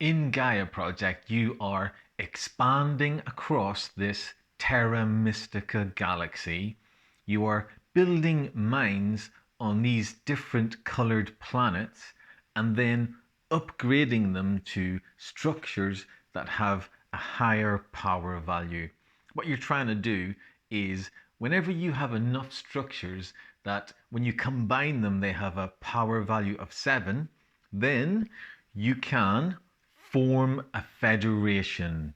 In Gaia Project, you are expanding across this Terra Mystica galaxy. You are building mines on these different colored planets and then upgrading them to structures that have a higher power value. What you're trying to do is whenever you have enough structures that when you combine them they have a power value of 7, then you can form a federation.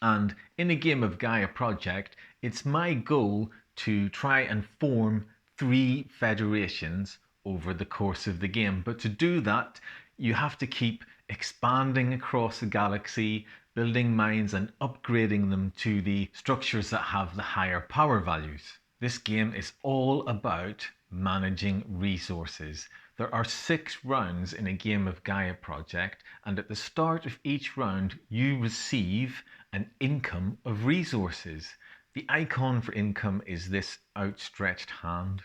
And in a game of Gaia Project, it's my goal to try and form 3 federations over the course of the game. But to do that, you have to keep expanding across the galaxy, building mines and upgrading them to the structures that have the higher power values. This game is all about managing resources. There are 6 rounds in a game of Gaia Project, and at the start of each round you receive an income of resources. The icon for income is this outstretched hand,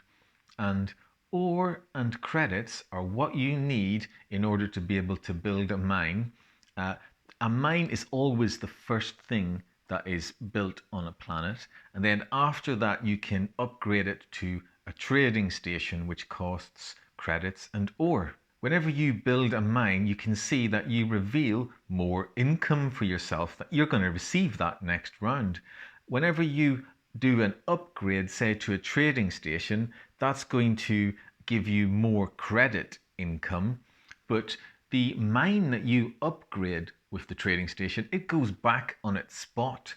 and ore and credits are what you need in order to be able to build a mine. A mine is always the first thing that is built on a planet, and then after that you can upgrade it to a trading station which costs credits and ore. Whenever you build a mine, you can see that you reveal more income for yourself, that you're going to receive that next round. Whenever you do an upgrade, say to a trading station, that's going to give you more credit income, but the mine that you upgrade with the trading station, it goes back on its spot.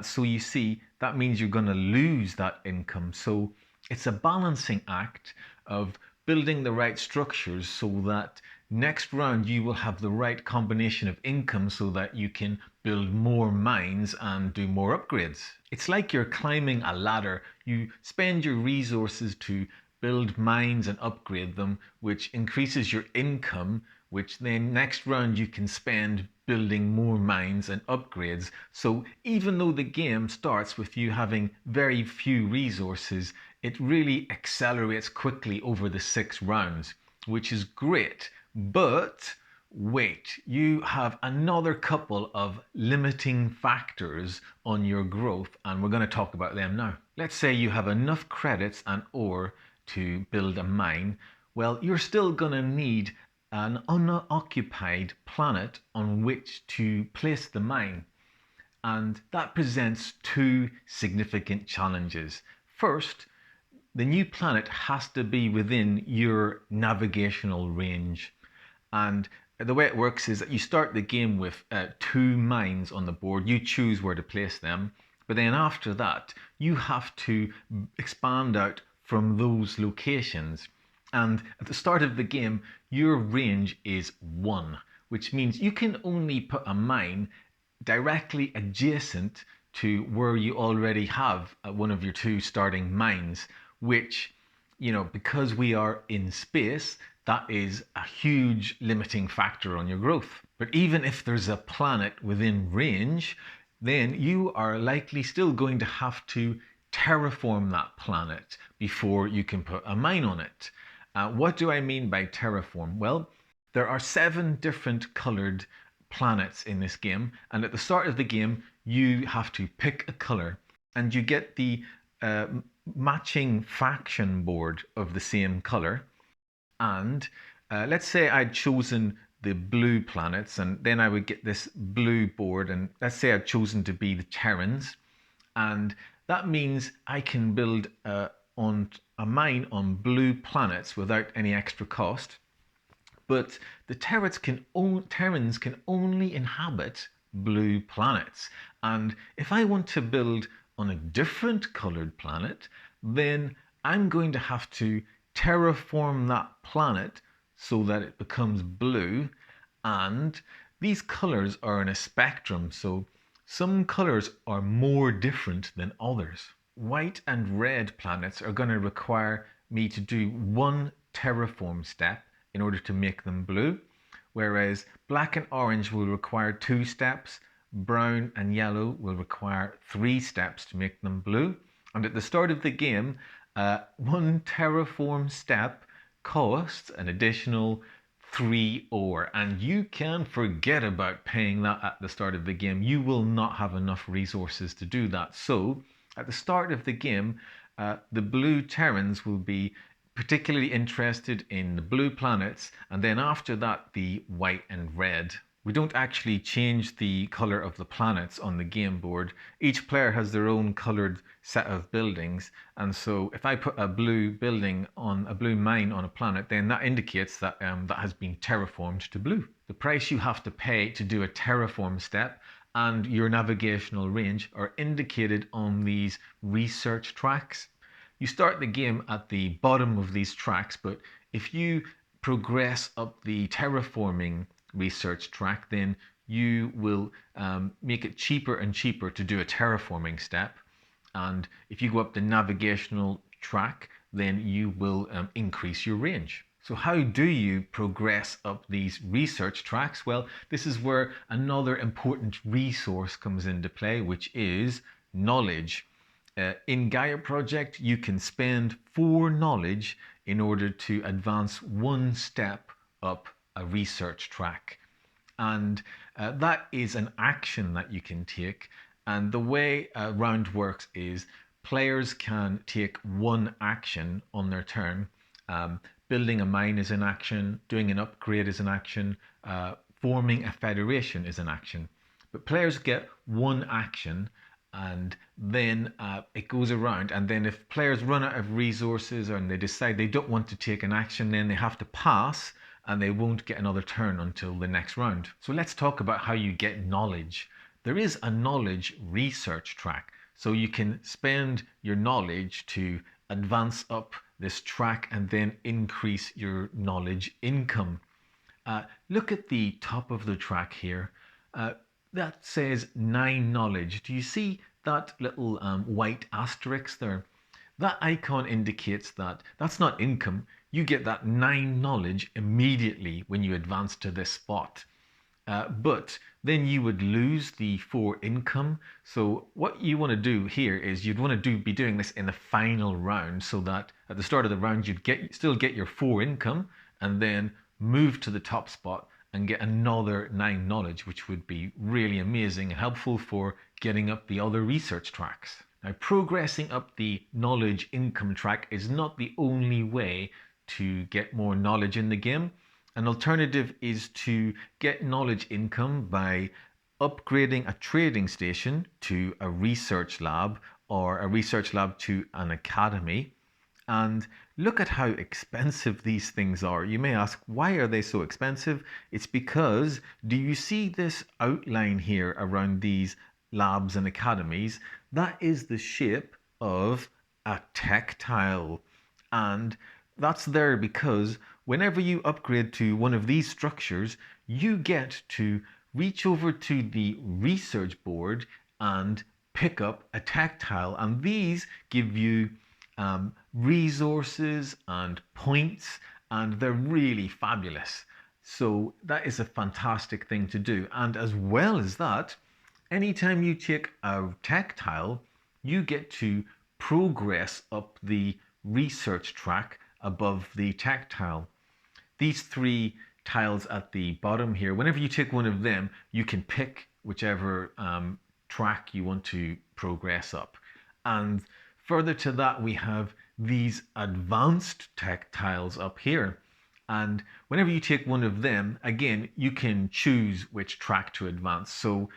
So you see, that means you're going to lose that income. So it's a balancing act of building the right structures so that next round you will have the right combination of income so that you can build more mines and do more upgrades. It's like you're climbing a ladder. You spend your resources to build mines and upgrade them, which increases your income, which then next round you can spend building more mines and upgrades. So even though the game starts with you having very few resources, it really accelerates quickly over the 6 rounds, which is great. But wait, you have another couple of limiting factors on your growth, and we're going to talk about them now. Let's say you have enough credits and ore to build a mine. Well, you're still going to need an unoccupied planet on which to place the mine. And that presents 2 significant challenges. First, the new planet has to be within your navigational range. And the way it works is that you start the game with 2 mines on the board. You choose where to place them. But then after that, you have to expand out from those locations. And at the start of the game, your range is 1, which means you can only put a mine directly adjacent to where you already have one of your 2 starting mines, which, because we are in space, that is a huge limiting factor on your growth. But even if there's a planet within range, then you are likely still going to have to terraform that planet before you can put a mine on it. What do I mean by terraform? Well, there are 7 different colored planets in this game, and at the start of the game you have to pick a color and you get the matching faction board of the same color. And let's say I'd chosen the blue planets, and then I would get this blue board, and let's say I'd chosen to be the Terrans, and that means I can build on a mine on blue planets without any extra cost. But the Terrans can only inhabit blue planets. And if I want to build on a different colored planet, then I'm going to have to terraform that planet so that it becomes blue. And these colors are in a spectrum, so some colors are more different than others. White and red planets are going to require me to do 1 terraform step in order to make them blue, whereas black and orange will require 2 steps, brown and yellow will require 3 steps to make them blue. And at the start of the game, 1 terraform step costs an additional 3 ore, and you can forget about paying that at the start of the game. You will not have enough resources to do that. So at the start of the game, the blue Terrans will be particularly interested in the blue planets, and then after that, the white and red. We don't actually change the color of the planets on the game board. Each player has their own colored set of buildings, and so if I put a blue building on a blue mine on a planet, then that indicates that that has been terraformed to blue. The price you have to pay to do a terraform step and your navigational range are indicated on these research tracks. You start the game at the bottom of these tracks, but if you progress up the terraforming research track, then you will make it cheaper and cheaper to do a terraforming step. And if you go up the navigational track, then you will increase your range. So how do you progress up these research tracks? Well, this is where another important resource comes into play, which is knowledge. In Gaia Project, you can spend 4 knowledge in order to advance 1 step up a research track. And that is an action that you can take. And the way a round works is players can take 1 action on their turn. Building a mine is an action, doing an upgrade is an action, forming a federation is an action. But players get 1 action, and then it goes around, and then if players run out of resources and they decide they don't want to take an action, then they have to pass and they won't get another turn until the next round. So let's talk about how you get knowledge. There is a knowledge research track, so you can spend your knowledge to advance up this track and then increase your knowledge income. Look at the top of the track here. That says 9 knowledge. Do you see that little white asterisk there? That icon indicates that that's not income. You get that 9 knowledge immediately when you advance to this spot. But then you would lose the 4 income. So what you want to do here is you'd want to be doing this in the final round, so that at the start of the round you'd still get your 4 income and then move to the top spot and get another 9 knowledge, which would be really amazing and helpful for getting up the other research tracks. Now, progressing up the knowledge income track is not the only way to get more knowledge in the game. An alternative is to get knowledge income by upgrading a trading station to a research lab, or a research lab to an academy. And look at how expensive these things are. You may ask, why are they so expensive? It's because, do you see this outline here around these labs and academies? That is the shape of a textile. And that's there because whenever you upgrade to one of these structures, you get to reach over to the research board and pick up a textile. And these give you resources and points, and they're really fabulous. So that is a fantastic thing to do. And as well as that, anytime you take a textile, you get to progress up the research track above the textile. These 3 tiles at the bottom here, whenever you take one of them, you can pick whichever track you want to progress up. And further to that, we have these advanced textiles up here. And whenever you take one of them, again, you can choose which track to advance. So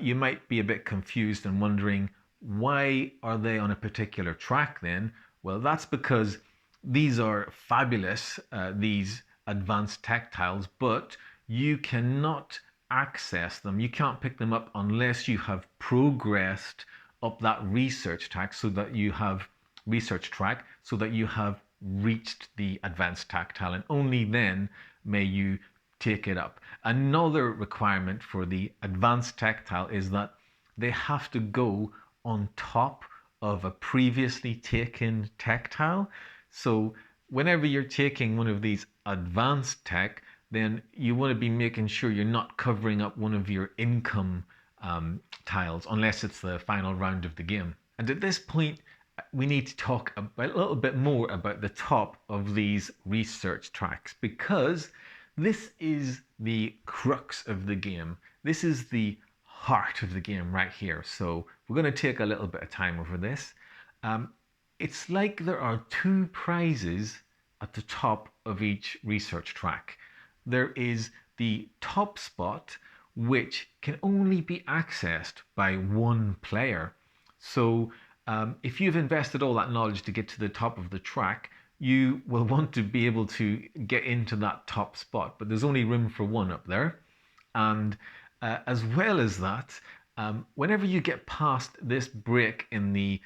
you might be a bit confused and wondering, why are they on a particular track then? Well, that's because these are fabulous, these advanced textiles, but you cannot access them. You can't pick them up unless you have progressed up that research track, so that you have reached the advanced textile, and only then may you take it up. Another requirement for the advanced textile is that they have to go on top of a previously taken textile. So whenever you're taking one of these advanced tech, then you want to be making sure you're not covering up one of your income tiles, unless it's the final round of the game. And at this point, we need to talk a little bit more about the top of these research tracks, because This is the crux of the game. This is the heart of the game right here. So we're going to take a little bit of time over this. Um, it's like there are two prizes at the top of each research track. There is the top spot, which can only be accessed by one player. So if you've invested all that knowledge to get to the top of the track, you will want to be able to get into that top spot, but there's only room for one up there. And as well as that, whenever you get past this break in the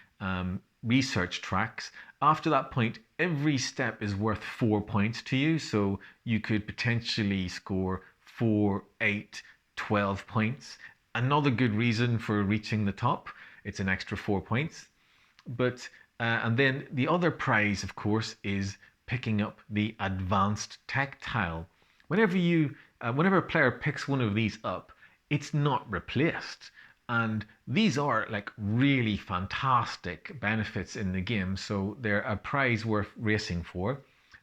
research tracks, after that point, every step is worth 4 points to you. So you could potentially score 4, 8, 12 points. Another good reason for reaching the top, it's an extra 4 points. But and then the other prize, of course, is picking up the advanced textile. Whenever a player picks one of these up, it's not replaced. And these are like really fantastic benefits in the game, so they're a prize worth racing for.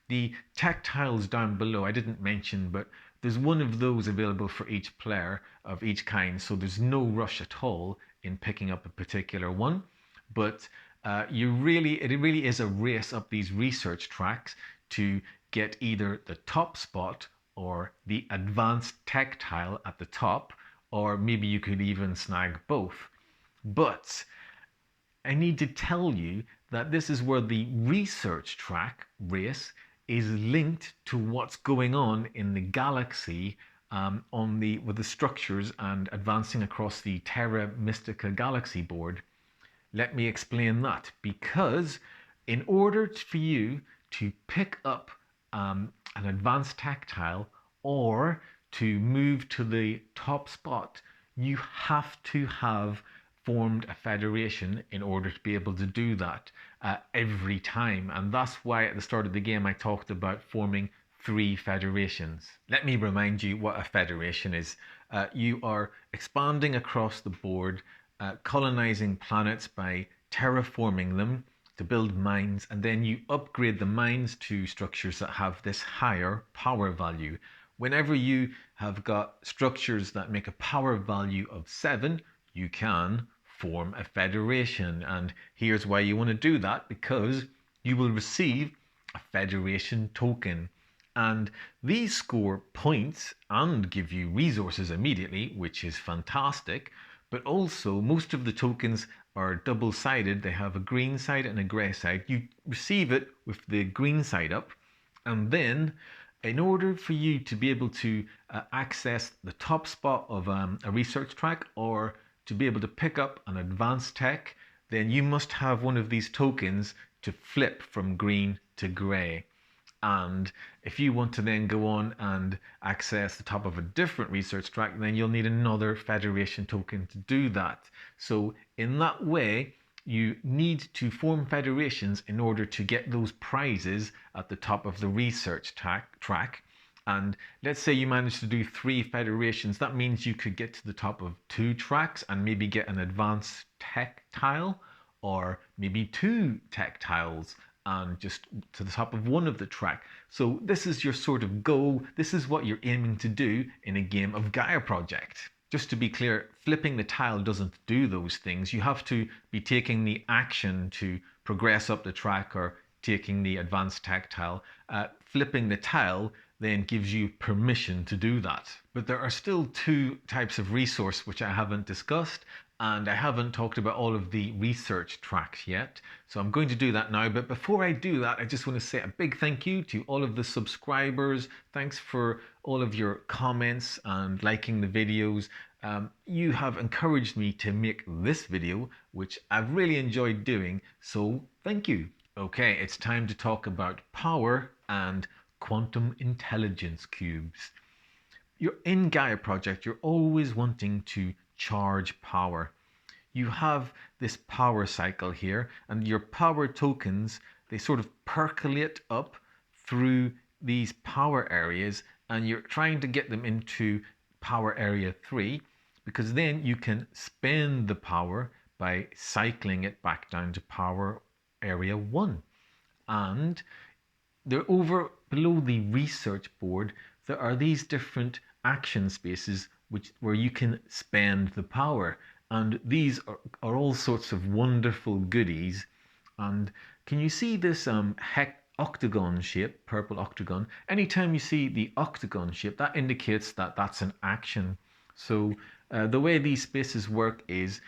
The textiles down below, I didn't mention, but there's one of those available for each player of each kind, so there's no rush at all in picking up a particular one. But it really is a race up these research tracks to get either the top spot or the advanced textile at the top, or maybe you could even snag both. But I need to tell you that this is where the research track race is linked to what's going on in the galaxy with the structures and advancing across the Terra Mystica galaxy board. Let me explain that, because in order for you to pick up an advanced textile or to move to the top spot, you have to have formed a federation in order to be able to do that every time. And that's why at the start of the game I talked about forming 3 federations. Let me remind you what a federation is. You are expanding across the board, colonizing planets by terraforming them to build mines, and then you upgrade the mines to structures that have this higher power value. Whenever you have got structures that make a power value of 7, you can form a federation. And here's why you want to do that, because you will receive a federation token. And these score points and give you resources immediately, which is fantastic. But also, most of the tokens are double-sided. They have a green side and a grey side. You receive it with the green side up, and then in order for you to be able to access the top spot of a research track, or to be able to pick up an advanced tech, then you must have one of these tokens to flip from green to grey. And if you want to then go on and access the top of a different research track, then you'll need another federation token to do that. So in that way, you need to form federations in order to get those prizes at the top of the research track. And let's say you manage to do 3 federations, that means you could get to the top of 2 tracks and maybe get an advanced textile, or maybe 2 textiles and just to the top of one of the track. So this is your sort of goal. This is what you're aiming to do in a game of Gaia Project. Just to be clear, flipping the tile doesn't do those things. You have to be taking the action to progress up the track or taking the advanced textile. Flipping the tile then gives you permission to do that. But there are still 2 types of resource which I haven't discussed, and I haven't talked about all of the research tracks yet. So I'm going to do that now. But before I do that, I just want to say a big thank you to all of the subscribers. Thanks for all of your comments and liking the videos. You have encouraged me to make this video, which I've really enjoyed doing. So thank you. Okay, it's time to talk about power and quantum intelligence cubes. You're in Gaia Project, you're always wanting to charge power. You have this power cycle here, and your power tokens, they sort of percolate up through these power areas, and you're trying to get them into power area 3, because then you can spend the power by cycling it back down to power area 1. And they're over below the research board. there are these different action spaces where you can spend the power. And these are all sorts of wonderful goodies. And can you see this octagon shape, purple octagon? Anytime you see the octagon shape, that indicates that that's an action. So the way these spaces work is,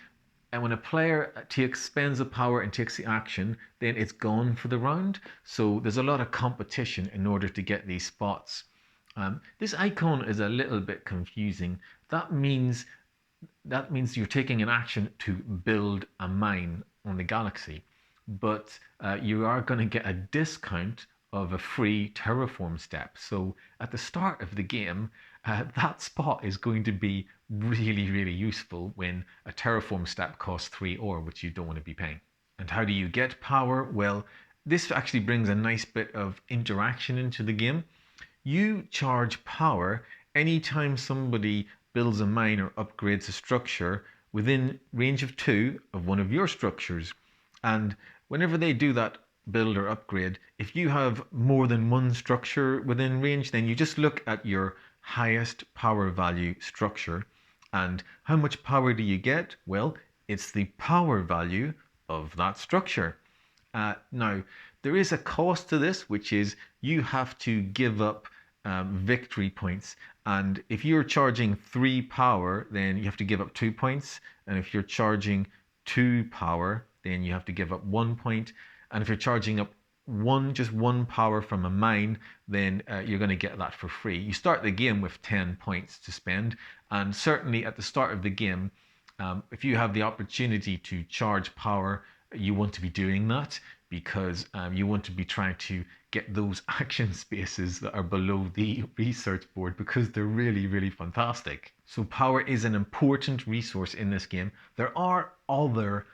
and when a player spends a power and takes the action, then it's gone for the round. So there's a lot of competition in order to get these spots. This icon is a little bit confusing. That means you're taking an action to build a mine on the galaxy, but you are going to get a discount of a free terraform step. So at the start of the game, that spot is going to be really, really useful when a terraform step costs 3 ore, which you don't want to be paying. And how do you get power? Well, this actually brings a nice bit of interaction into the game. You charge power anytime somebody builds a mine or upgrades a structure within range of 2 of one of your structures. And whenever they do that build or upgrade, if you have more than one structure within range, then you just look at your highest power value structure. And how much power do you get? Well, it's the power value of that structure. Now, there is a cost to this, which is you have to give up victory points. And if you're charging 3 power, then you have to give up 2 points. And if you're charging 2 power, then you have to give up 1 point. And if you're charging up just one power from a mine, then you're going to get that for free. You start the game with 10 points to spend, and certainly at the start of the game, if you have the opportunity to charge power, you want to be doing that, because you want to be trying to get those action spaces that are below the research board, because they're really, really fantastic. So power is an important resource in this game. There are other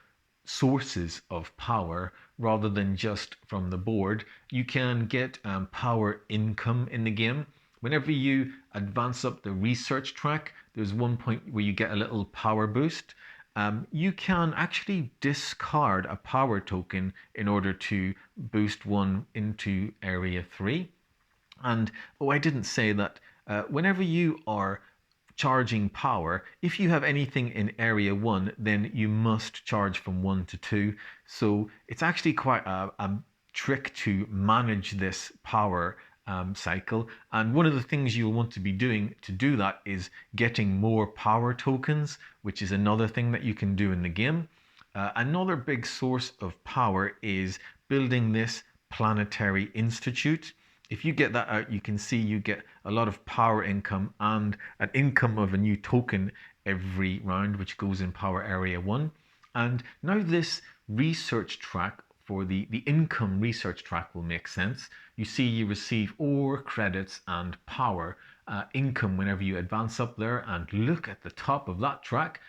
sources of power rather than just from the board. You can get power income in the game. Whenever you advance up the research track, there's one point where you get a little power boost. You can actually discard a power token in order to boost one into area 3. And I didn't say that whenever you are charging power, if you have anything in area 1, then you must charge from 1 to 2. So it's actually quite a trick to manage this power cycle. And one of the things you'll want to be doing to do that is getting more power tokens, which is another thing that you can do in the game. Another big source of power is building this Planetary Institute. If you get that out, you can see you get a lot of power income and an income of a new token every round, which goes in power area 1. And now this research track for the income research track will make sense. You see you receive ore, credits, and power income whenever you advance up there. And look at the top of that track.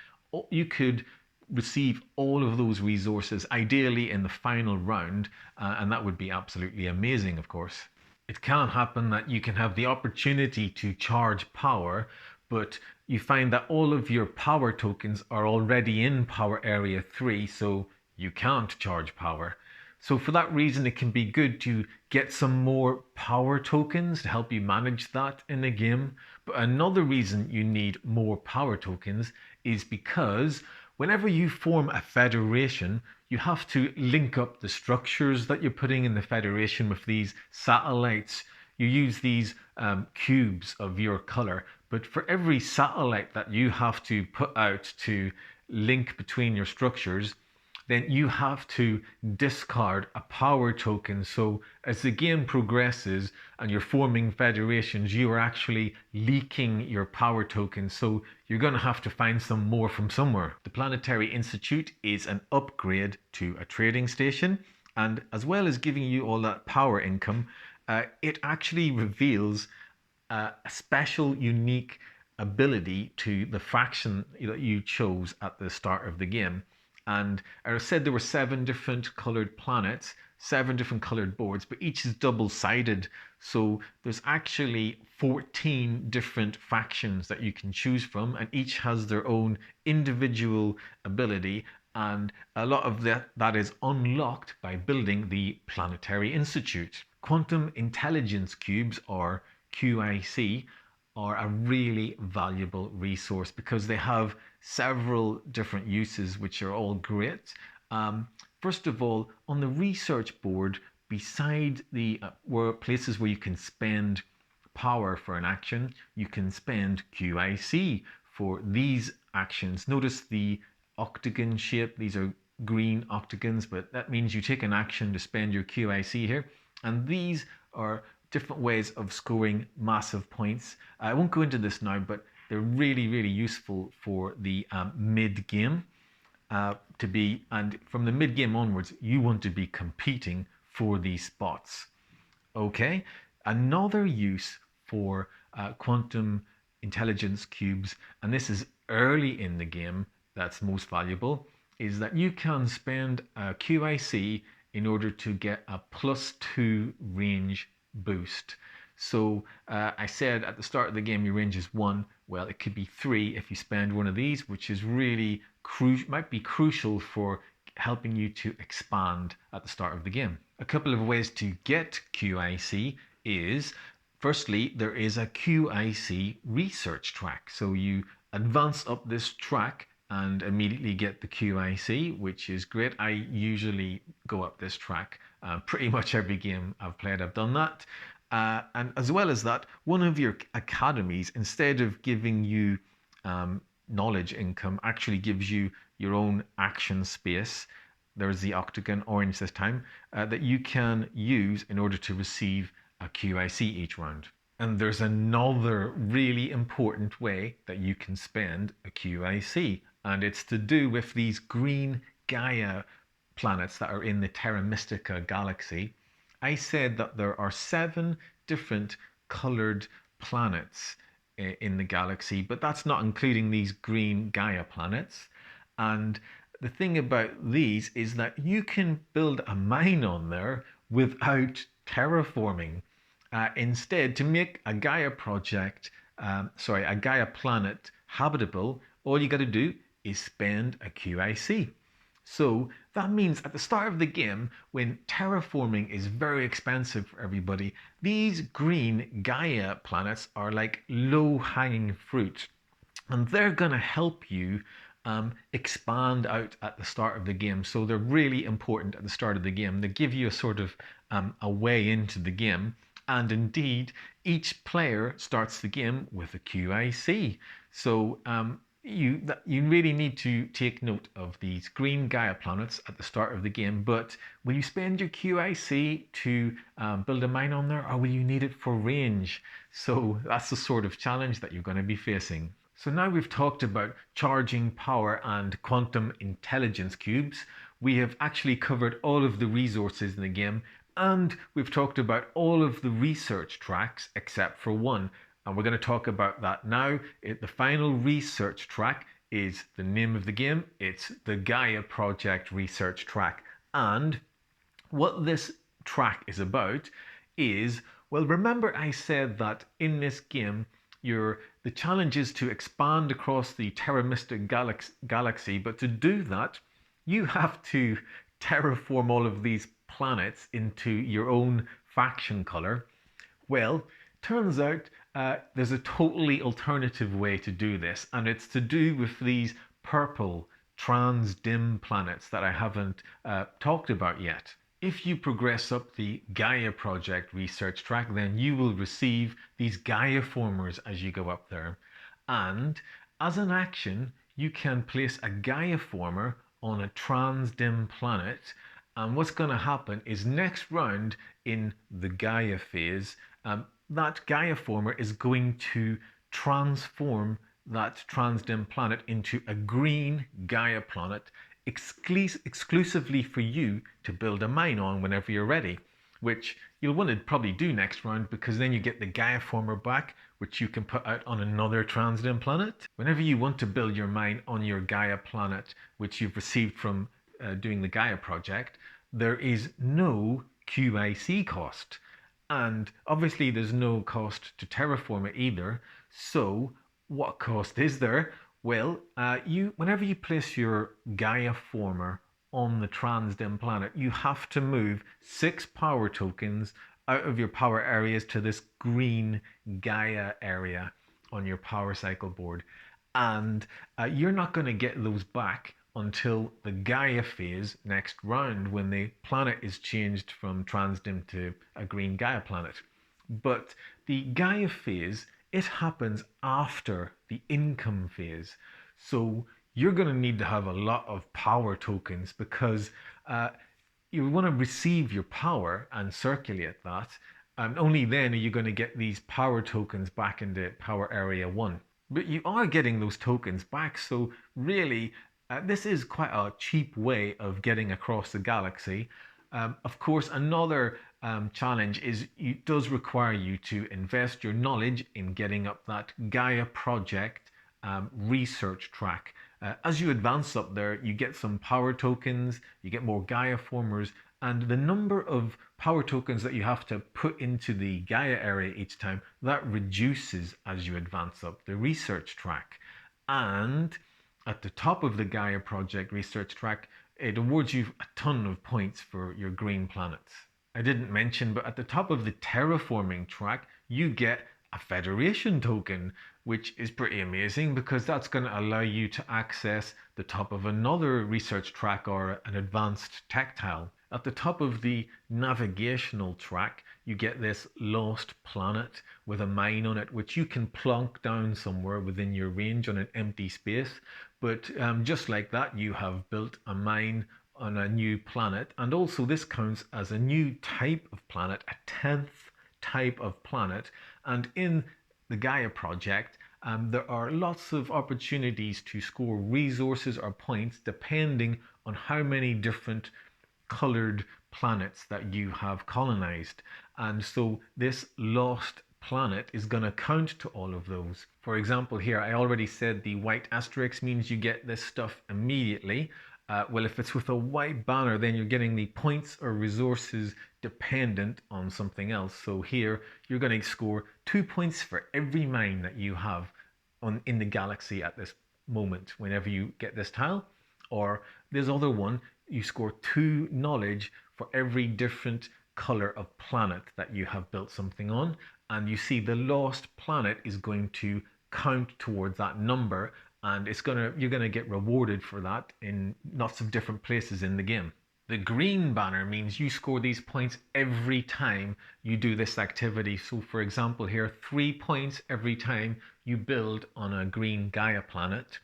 You could receive all of those resources, ideally in the final round, and that would be absolutely amazing, of course. It can happen that you can have the opportunity to charge power, but you find that all of your power tokens are already in power area 3, so you can't charge power. So for that reason, it can be good to get some more power tokens to help you manage that in the game. But another reason you need more power tokens is because whenever you form a federation, you have to link up the structures that you're putting in the federation with these satellites. You use these cubes of your color, but for every satellite that you have to put out to link between your structures, then you have to discard a power token. So as the game progresses and you're forming federations, you are actually leaking your power tokens. So you're going to have to find some more from somewhere. The Planetary Institute is an upgrade to a trading station. And as well as giving you all that power income, it actually reveals a special, unique ability to the faction that you chose at the start of the game. And I said there were 7 different colored planets, 7 different colored boards, but each is double-sided. So there's actually 14 different factions that you can choose from, and each has their own individual ability. And a lot of that is unlocked by building the Planetary Institute. Quantum intelligence cubes, or QIC are a really valuable resource because they have several different uses which are all great. First of all, on the research board, beside the places where you can spend power for an action, you can spend QIC for these actions. Notice the octagon shape. These are green octagons, but that means you take an action to spend your QIC here. And these are different ways of scoring massive points. I won't go into this now, but they're really, really useful for the mid-game and from the mid-game onwards, you want to be competing for these spots. Okay, another use for quantum intelligence cubes, and this is early in the game that's most valuable, is that you can spend a QIC in order to get a +2 range boost. So I said at the start of the game your range is 1. Well, it could be 3 if you spend one of these, which is really might be crucial for helping you to expand at the start of the game. A couple of ways to get QIC is, firstly, there is a QIC research track. So you advance up this track and immediately get the QIC, which is great. I usually go up this track. Pretty much every game I've played, I've done that. And as well as that, one of your academies, instead of giving you knowledge income, actually gives you your own action space. There's the octagon, orange this time, that you can use in order to receive a QIC each round. And there's another really important way that you can spend a QIC, and it's to do with these green Gaia planets that are in the Terra Mystica galaxy. I said that there are 7 different colored planets in the galaxy, but that's not including these green Gaia planets. And the thing about these is that you can build a mine on there without terraforming. Instead, to make a Gaia project, a Gaia planet habitable, all you got to do is spend a QIC. So that means at the start of the game, when terraforming is very expensive for everybody, these green Gaia planets are like low-hanging fruit. And they're going to help you expand out at the start of the game. So they're really important at the start of the game. They give you a sort of a way into the game. And indeed, each player starts the game with a QIC. So you really need to take note of these green Gaia planets at the start of the game. But will you spend your QIC to build a mine on there, or will you need it for range? So that's the sort of challenge that you're going to be facing. So now we've talked about charging power and quantum intelligence cubes. We have actually covered all of the resources in the game, and we've talked about all of the research tracks except for one. And we're going to talk about that now. The final research track is the name of the game. It's the Gaia Project research track. And what this track is about is, well, remember I said that in this game, the challenge is to expand across the Terra Mystica galaxy, but to do that, you have to terraform all of these planets into your own faction color. Well, turns out there's a totally alternative way to do this, and it's to do with these purple trans-dim planets that I haven't talked about yet. If you progress up the Gaia Project research track, then you will receive these Gaia Formers as you go up there. And as an action, you can place a Gaia Former on a trans-dim planet. And what's going to happen is next round in the Gaia Phase, that Gaia Former is going to transform that trans-dim planet into a green Gaia planet exclusively for you to build a mine on whenever you're ready, which you'll want to probably do next round, because then you get the Gaia Former back, which you can put out on another trans-dim planet. Whenever you want to build your mine on your Gaia planet, which you've received from doing the Gaia project, there is no QIC cost. And obviously there's no cost to terraform it either. So what cost is there? Well, whenever you place your Gaia Former on the trans-dim planet, you have to move 6 power tokens out of your power areas to this green Gaia area on your power cycle board. And you're not going to get those back until the Gaia phase next round, when the planet is changed from transdim to a green Gaia planet. But the Gaia phase, it happens after the income phase. So you're going to need to have a lot of power tokens, because uh, you want to receive your power and circulate that. And only then are you going to get these power tokens back into power area 1. But you are getting those tokens back, so really, this is quite a cheap way of getting across the galaxy. Of course, another challenge is it does require you to invest your knowledge in getting up that Gaia Project research track. As you advance up there, you get some power tokens, you get more Gaia Formers, and the number of power tokens that you have to put into the Gaia area each time, that reduces as you advance up the research track. And at the top of the Gaia Project research track, it awards you a ton of points for your green planets. I didn't mention, but at the top of the terraforming track, you get a Federation token, which is pretty amazing, because that's going to allow you to access the top of another research track or an advanced textile. At the top of the navigational track, you get this lost planet with a mine on it, which you can plonk down somewhere within your range on an empty space. But just like that, you have built a mine on a new planet, and also this counts as a new type of planet, a 10th type of planet. And in the Gaia project, there are lots of opportunities to score resources or points depending on how many different colored planets that you have colonized. And so this lost planet is going to count to all of those. For example, here I already said the white asterisk means you get this stuff immediately. Well, if it's with a white banner, then you're getting the points or resources dependent on something else. So here, you're going to score 2 points for every mine that you have in the galaxy at this moment, whenever you get this tile. Or this other one, you score 2 knowledge for every different color of planet that you have built something on. And you see the lost planet is going to count towards that number, and you're gonna get rewarded for that in lots of different places in the game. The green banner means you score these points every time you do this activity. So for example here, 3 points every time you build on a green Gaia planet.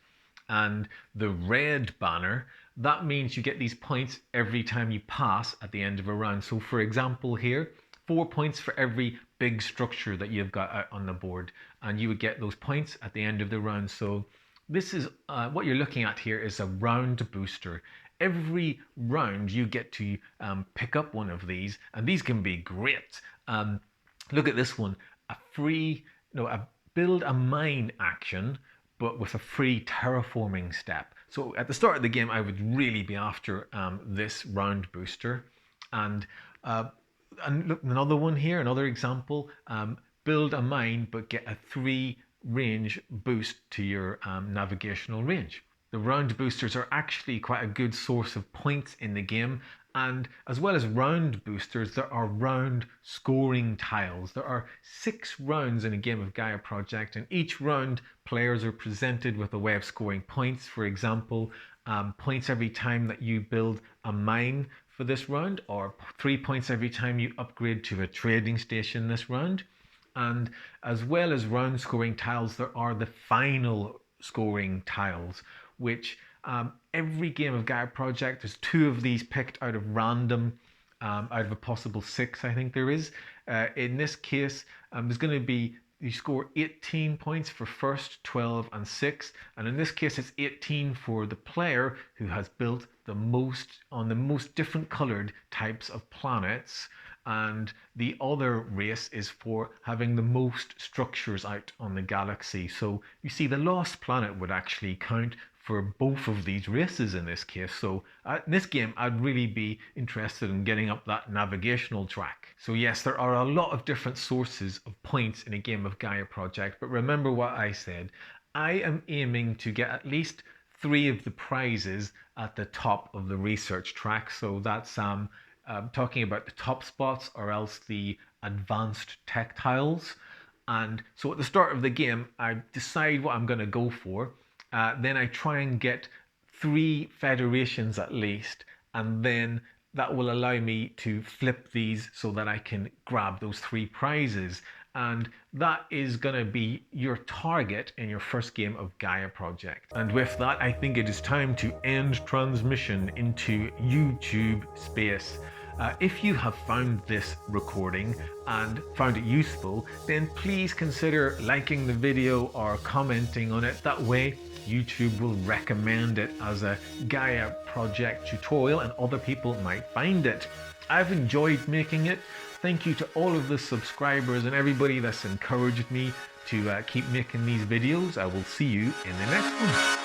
And the red banner, that means you get these points every time you pass at the end of a round. So for example here, 4 points for every big structure that you've got out on the board, and you would get those points at the end of the round. So this is what you're looking at here is a round booster. Every round you get to pick up one of these, and these can be great. Look at this one, a build a mine action, but with a free terraforming step. So at the start of the game, I would really be after this round booster. And look, another one here, another example, build a mine, but get a 3 range boost to your navigational range. The round boosters are actually quite a good source of points in the game, and as well as round boosters, there are round scoring tiles. There are 6 rounds in a game of Gaia Project, and each round players are presented with a way of scoring points. For example, points every time that you build a mine for this round, or 3 points every time you upgrade to a trading station this round. And as well as round scoring tiles, there are the final scoring tiles, which every game of Gaia Project, there's 2 of these picked out of random, out of a possible 6, I think there is. In this case, there's going to be, you score 18 points for first, 12, and 6. And in this case, it's 18 for the player who has built the most on the most different colored types of planets. And the other race is for having the most structures out on the galaxy. So you see, the lost planet would actually count for both of these races in this case. So in this game, I'd really be interested in getting up that navigational track. So yes, there are a lot of different sources of points in a game of Gaia Project, but remember what I said. I am aiming to get at least 3 of the prizes at the top of the research track. So that's talking about the top spots or else the advanced textiles. And so at the start of the game, I decide what I'm going to go for. Then I try and get 3 federations at least, and then that will allow me to flip these so that I can grab those 3 prizes. And that is going to be your target in your first game of Gaia Project. And with that, I think it is time to end transmission into YouTube space. If you have found this recording and found it useful, then please consider liking the video or commenting on it. That way, YouTube will recommend it as a Gaia Project tutorial and other people might find it. I've enjoyed making it. Thank you to all of the subscribers and everybody that's encouraged me to keep making these videos. I will see you in the next one.